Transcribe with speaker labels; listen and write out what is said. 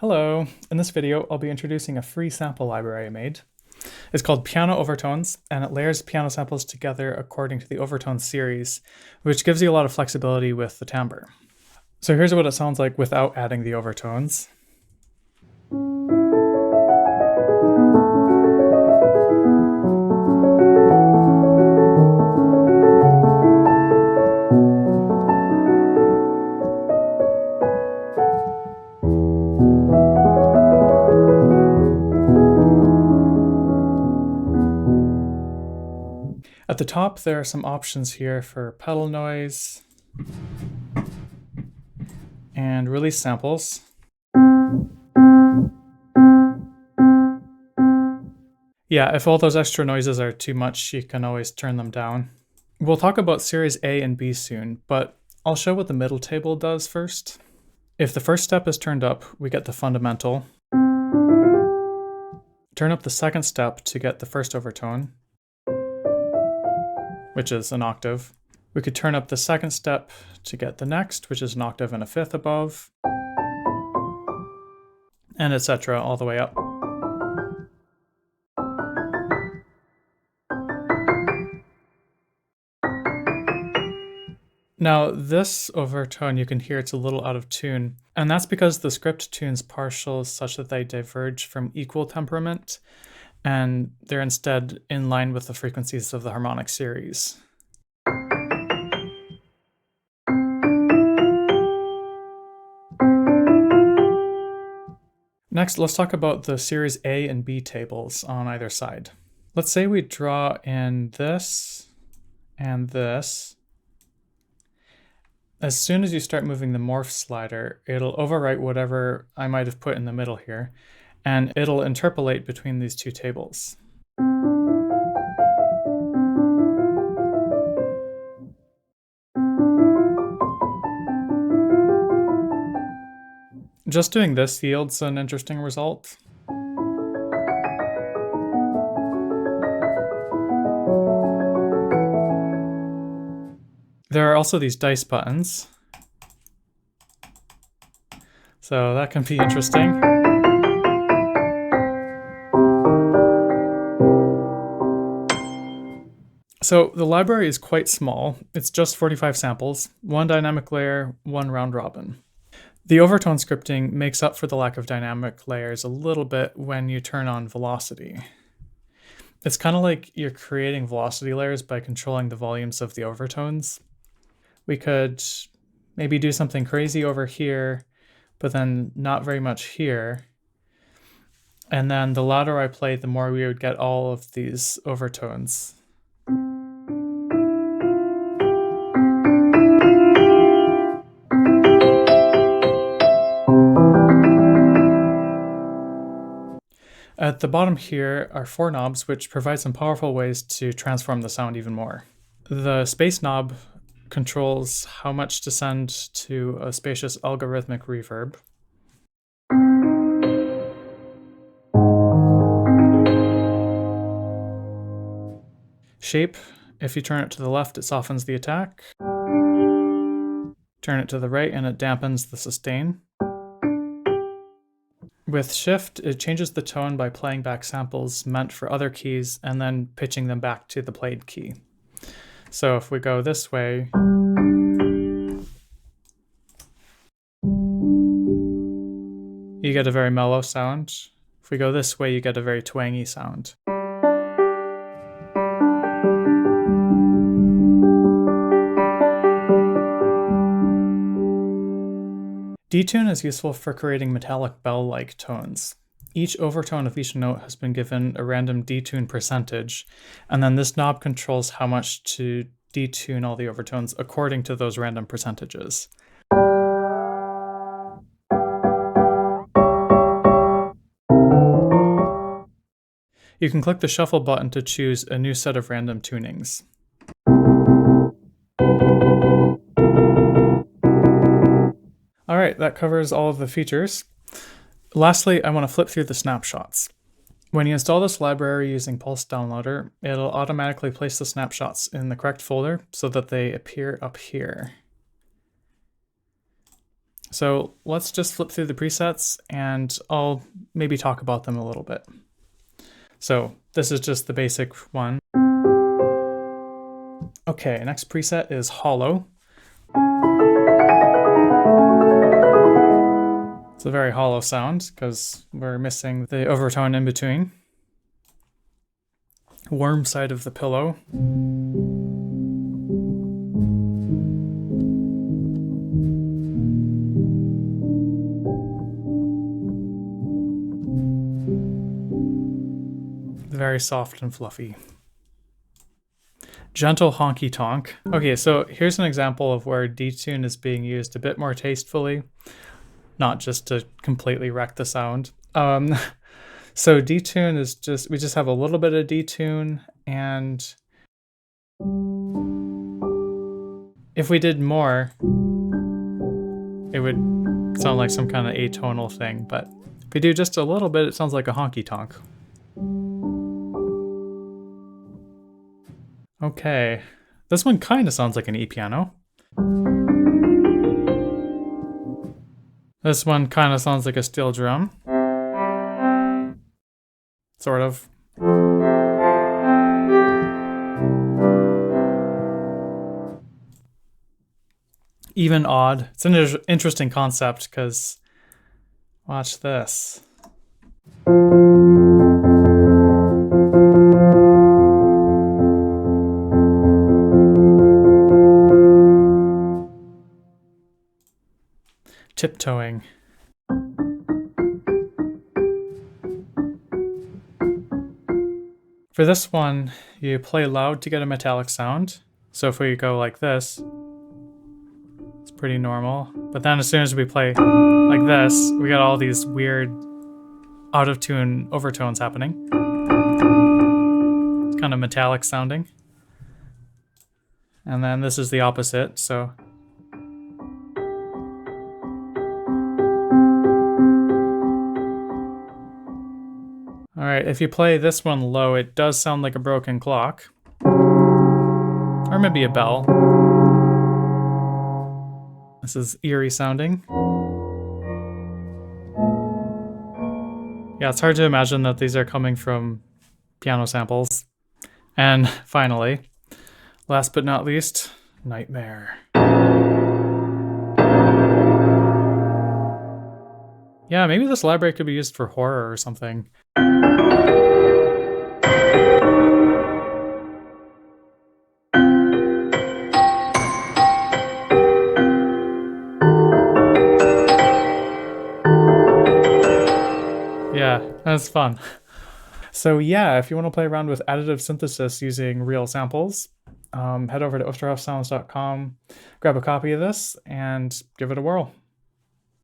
Speaker 1: Hello! In this video, I'll be introducing a free sample library I made. It's called Piano Overtones, and it layers piano samples together according to the Overtones series, which gives you a lot of flexibility with the timbre. So here's what it sounds like without adding the overtones. At the top, there are some options here for pedal noise and release samples. Yeah, if all those extra noises are too much, you can always turn them down. We'll talk about series A and B soon, but I'll show what the middle table does first. If the first step is turned up, we get the fundamental. Turn up the second step to get the first overtone, which is an octave. We could turn up the second step to get the next, which is an octave and a fifth above, and etc. all the way up. Now this overtone, you can hear it's a little out of tune, and that's because the script tunes partials such that they diverge from equal temperament, and they're instead in line with the frequencies of the harmonic series. Next, let's talk about the series A and B tables on either side. Let's say we draw in this and this. As soon as you start moving the morph slider, it'll overwrite whatever I might have put in the middle here, and it'll interpolate between these two tables. Just doing this yields an interesting result. There are also these dice buttons, so that can be interesting. So the library is quite small. It's just 45 samples, one dynamic layer, one round robin. The overtone scripting makes up for the lack of dynamic layers a little bit when you turn on velocity. It's kind of like you're creating velocity layers by controlling the volumes of the overtones. We could maybe do something crazy over here, but then not very much here. And then the louder I play, the more we would get all of these overtones. At the bottom here are 4 knobs, which provide some powerful ways to transform the sound even more. The space knob controls how much to send to a spacious algorithmic reverb. Shape, if you turn it to the left, it softens the attack. Turn it to the right and it dampens the sustain. With shift, it changes the tone by playing back samples meant for other keys and then pitching them back to the played key. So if we go this way, you get a very mellow sound. If we go this way, you get a very twangy sound. Detune is useful for creating metallic bell-like tones. Each overtone of each note has been given a random detune percentage, and then this knob controls how much to detune all the overtones according to those random percentages. You can click the shuffle button to choose a new set of random tunings. Alright, that covers all of the features. Lastly, I want to flip through the snapshots. When you install this library using Pulse Downloader, it'll automatically place the snapshots in the correct folder so that they appear up here. So let's just flip through the presets and I'll maybe talk about them a little bit. So this is just the basic one. Okay, next preset is hollow. It's a very hollow sound because we're missing the overtone in between. Warm side of the pillow. Very soft and fluffy. Gentle honky tonk. Okay, so here's an example of where detune is being used a bit more tastefully, not just to completely wreck the sound. So detune is we just have a little bit of detune, and if we did more, it would sound like some kind of atonal thing, but if we do just a little bit, it sounds like a honky tonk. Okay, this one kind of sounds like an E-piano. This one kind of sounds like a steel drum. Sort of. Even odd. It's an interesting concept because watch this. Tiptoeing. For this one, you play loud to get a metallic sound. So if we go like this, it's pretty normal. But then as soon as we play like this, we got all these weird out of tune overtones happening. It's kind of metallic sounding. And then this is the opposite, so. All right, if you play this one low, it does sound like a broken clock. Or maybe a bell. This is eerie sounding. Yeah, it's hard to imagine that these are coming from piano samples. And finally, last but not least, Nightmare. Yeah, maybe this library could be used for horror or something. Yeah, that's fun. So yeah, if you want to play around with additive synthesis using real samples, head over to osterhofsounds.com, grab a copy of this, and give it a whirl.